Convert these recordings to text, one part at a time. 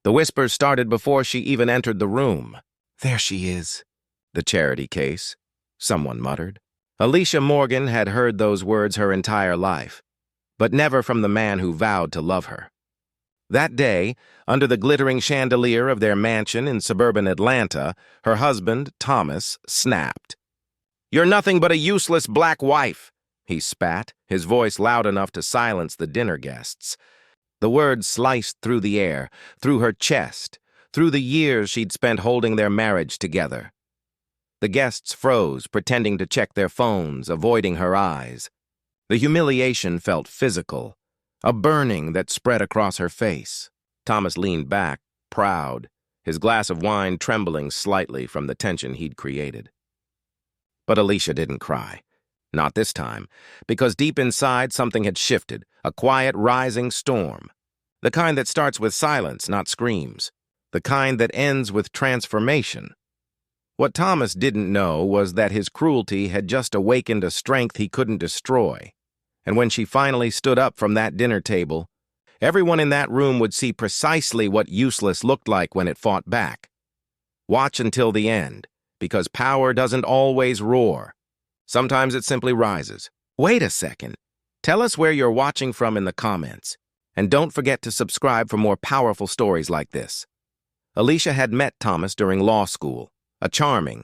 The whispers started before she even entered the room. "There she is." "The charity case," someone muttered. Alicia Morgan had heard those words her entire life, but never from the man who vowed to love her. That day, under the glittering chandelier of their mansion in suburban Atlanta, her husband, Thomas, snapped. "You're nothing but a useless black wife," he spat, his voice loud enough to silence the dinner guests. The words sliced through the air, through her chest, through the years she'd spent holding their marriage together. The guests froze, pretending to check their phones, avoiding her eyes. The humiliation felt physical, a burning that spread across her face. Thomas leaned back, proud, his glass of wine trembling slightly from the tension he'd created. But Alicia didn't cry. Not this time, because deep inside something had shifted, a quiet rising storm. The kind that starts with silence, not screams. The kind that ends with transformation. What Thomas didn't know was that his cruelty had just awakened a strength he couldn't destroy. And when she finally stood up from that dinner table, everyone in that room would see precisely what useless looked like when it fought back. Watch until the end, because power doesn't always roar. Sometimes it simply rises. Wait a second. Tell us where you're watching from in the comments. And don't forget to subscribe for more powerful stories like this. Alicia had met Thomas during law school, a charming,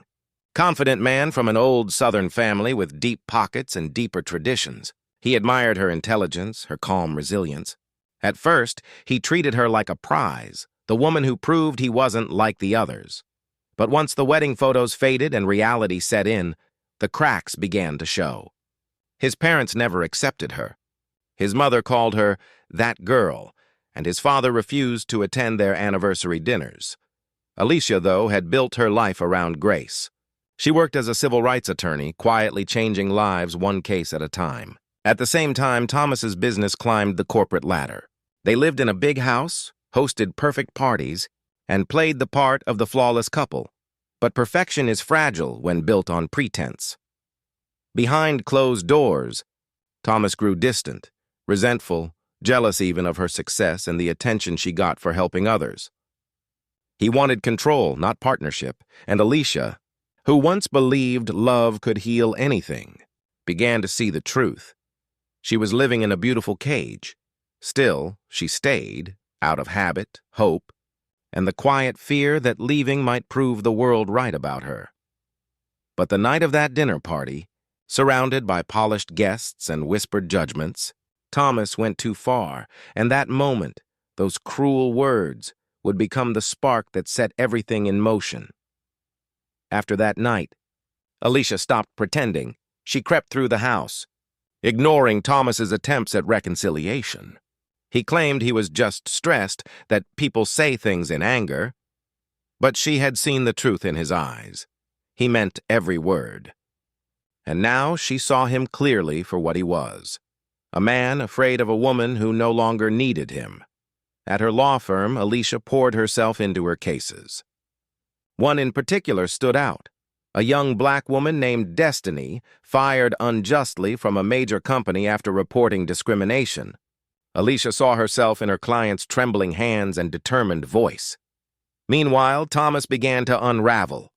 confident man from an old Southern family with deep pockets and deeper traditions. He admired her intelligence, her calm resilience. At first, he treated her like a prize, the woman who proved he wasn't like the others. But once the wedding photos faded and reality set in, the cracks began to show. His parents never accepted her. His mother called her that girl, and his father refused to attend their anniversary dinners. Alicia, though, had built her life around grace. She worked as a civil rights attorney, quietly changing lives one case at a time. At the same time, Thomas's business climbed the corporate ladder. They lived in a big house, hosted perfect parties, and played the part of the flawless couple. But perfection is fragile when built on pretense. Behind closed doors, Thomas grew distant, resentful, jealous even of her success and the attention she got for helping others. He wanted control, not partnership, and Alicia, who once believed love could heal anything, began to see the truth. She was living in a beautiful cage. Still, she stayed, out of habit, hope, and the quiet fear that leaving might prove the world right about her. But the night of that dinner party, surrounded by polished guests and whispered judgments, Thomas went too far, and that moment, those cruel words, would become the spark that set everything in motion. After that night, Alicia stopped pretending. She crept through the house, ignoring Thomas's attempts at reconciliation. He claimed he was just stressed, that people say things in anger. But she had seen the truth in his eyes. He meant every word. And now she saw him clearly for what he was. A man afraid of a woman who no longer needed him. At her law firm, Alicia poured herself into her cases. One in particular stood out. A young black woman named Destiny, fired unjustly from a major company after reporting discrimination. Alicia saw herself in her client's trembling hands and determined voice. Meanwhile, Thomas began to unravel.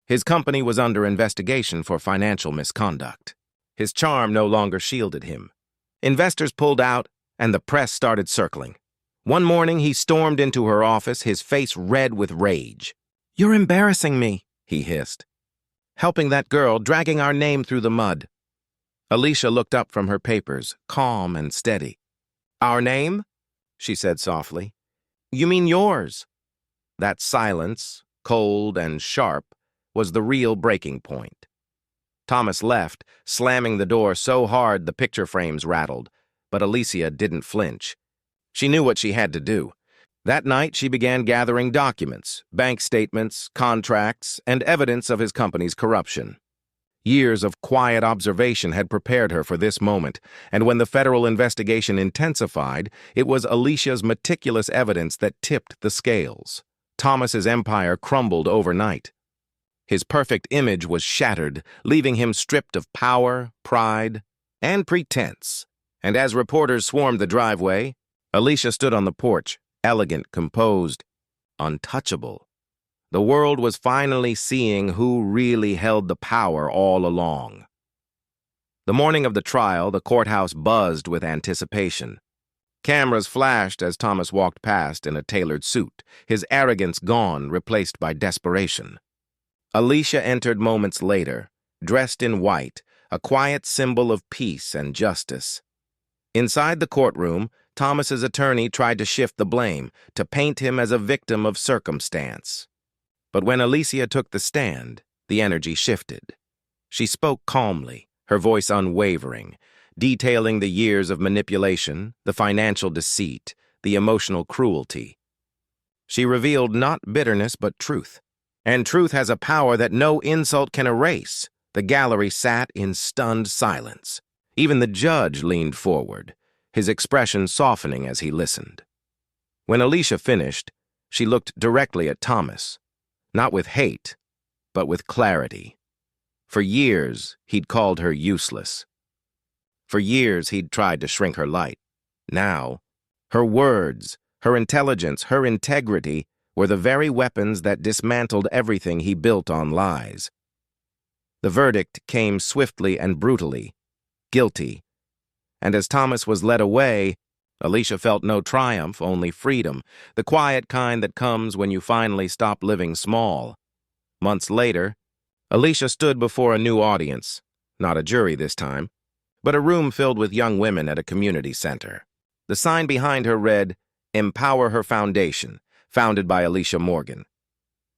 His company was under investigation for financial misconduct. His charm no longer shielded him. Investors pulled out, and the press started circling. One morning, he stormed into her office, his face red with rage. "You're embarrassing me," he hissed. "Helping that girl, dragging our name through the mud." Alicia looked up from her papers, calm and steady. "Our name?" she said softly. "You mean yours?" That silence, cold and sharp, was the real breaking point. Thomas left, slamming the door so hard the picture frames rattled, but Alicia didn't flinch. She knew what she had to do. That night, she began gathering documents, bank statements, contracts, and evidence of his company's corruption. Years of quiet observation had prepared her for this moment, and when the federal investigation intensified, it was Alicia's meticulous evidence that tipped the scales. Thomas's empire crumbled overnight. His perfect image was shattered, leaving him stripped of power, pride, and pretense. And as reporters swarmed the driveway, Alicia stood on the porch, elegant, composed, untouchable. The world was finally seeing who really held the power all along. The morning of the trial, the courthouse buzzed with anticipation. Cameras flashed as Thomas walked past in a tailored suit, his arrogance gone, replaced by desperation. Alicia entered moments later, dressed in white, a quiet symbol of peace and justice. Inside the courtroom, Thomas's attorney tried to shift the blame, to paint him as a victim of circumstance. But when Alicia took the stand, the energy shifted. She spoke calmly, her voice unwavering, detailing the years of manipulation, the financial deceit, the emotional cruelty. She revealed not bitterness but truth. And truth has a power that no insult can erase. The gallery sat in stunned silence. Even the judge leaned forward, his expression softening as he listened. When Alicia finished, she looked directly at Thomas, not with hate, but with clarity. For years, he'd called her useless. For years, he'd tried to shrink her light. Now, her words, her intelligence, her integrity were the very weapons that dismantled everything he built on lies. The verdict came swiftly and brutally, guilty. And as Thomas was led away, Alicia felt no triumph, only freedom, the quiet kind that comes when you finally stop living small. Months later, Alicia stood before a new audience, not a jury this time, but a room filled with young women at a community center. The sign behind her read, "Empower Her Foundation," founded by Alicia Morgan.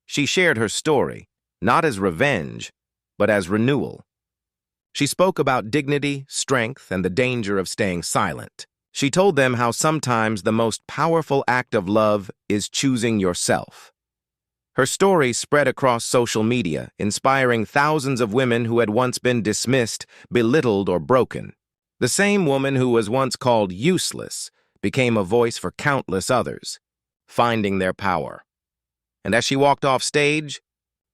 She shared her story, not as revenge, but as renewal. She spoke about dignity, strength, and the danger of staying silent. She told them how sometimes the most powerful act of love is choosing yourself. Her story spread across social media, inspiring thousands of women who had once been dismissed, belittled, or broken. The same woman who was once called useless became a voice for countless others, finding their power. And as she walked off stage,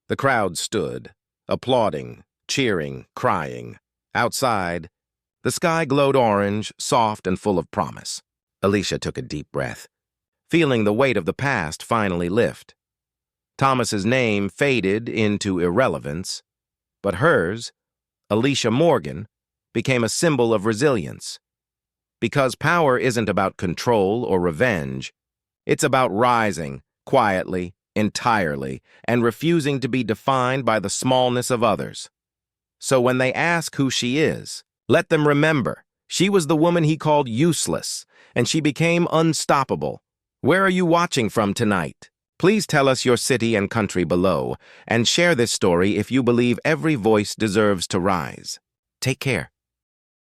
the crowd stood, applauding, cheering, crying. Outside, the sky glowed orange, soft, and full of promise. Alicia took a deep breath, feeling the weight of the past finally lift. Thomas's name faded into irrelevance, but hers, Alicia Morgan, became a symbol of resilience. Because power isn't about control or revenge, it's about rising, quietly, entirely, and refusing to be defined by the smallness of others. So when they ask who she is, let them remember, she was the woman he called useless, and she became unstoppable. Where are you watching from tonight? Please tell us your city and country below, and share this story if you believe every voice deserves to rise. Take care.